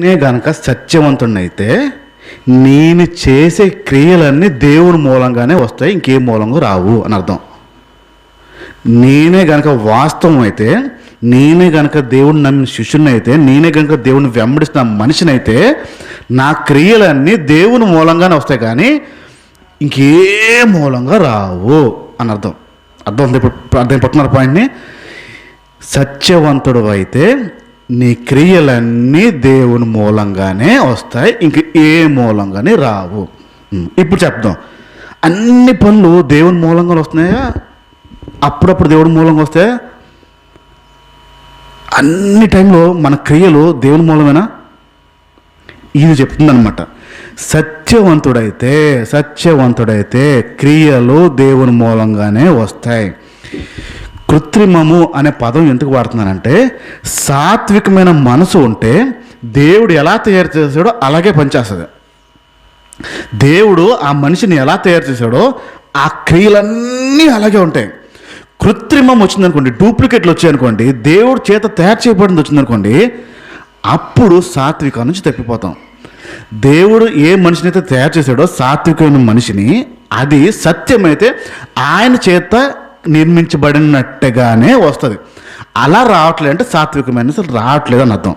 నే గనక సత్యవంతుడైతే నేను చేసే క్రియలన్నీ దేవుని మూలంగానే వస్తాయి, ఇంకే మూలంగా రావు అని అర్థం. నేనే గనక వాస్తవం అయితే, నేనే గనక దేవుడిని నమ్మిన శిష్యుని అయితే, నేనే గనక దేవుడిని వెంబడిస్తున్న మనిషినైతే నా క్రియలన్నీ దేవుని మూలంగానే వస్తాయి, కానీ ఇంకే మూలంగా రావు అని అర్థం. అర్థం పట్టున్నారు పాయింట్ని. సత్యవంతుడు అయితే నీ క్రియలన్నీ దేవుని మూలంగానే వస్తాయి, ఇంక ఏ మూలంగానే రావు. ఇప్పుడు చెప్దాం, అన్ని పనులు దేవుని మూలంగా వస్తున్నాయా, అప్పుడప్పుడు దేవుని మూలంగా వస్తాయా? అన్ని టైంలో మన క్రియలు దేవుని మూలమేనా? ఇది చెప్తుందనమాట. సత్యవంతుడైతే క్రియలు దేవుని మూలంగానే వస్తాయి. కృత్రిమము అనే పదం ఎందుకు వాడుతున్నానంటే, సాత్వికమైన మనసు ఉంటే దేవుడు ఎలా తయారు చేశాడో అలాగే పనిచేస్తుంది. దేవుడు ఆ మనిషిని ఎలా తయారు చేశాడో ఆ క్రియలన్నీ అలాగే ఉంటాయి. కృత్రిమం వచ్చిందనుకోండి, డూప్లికేట్లు వచ్చాయనుకోండి, దేవుడు చేత తయారు చేయబడింది వచ్చిందనుకోండి, అప్పుడు సాత్విక నుంచి తప్పిపోతాం. దేవుడు ఏ మనిషినైతే తయారు చేశాడో సాత్వికమైన మనిషిని, అది సత్యమైతే ఆయన చేత నిర్మించబడినట్టుగానే వస్తుంది. అలా రావట్లేదు అంటే సాత్వికమైన రావట్లేదు అని అర్థం.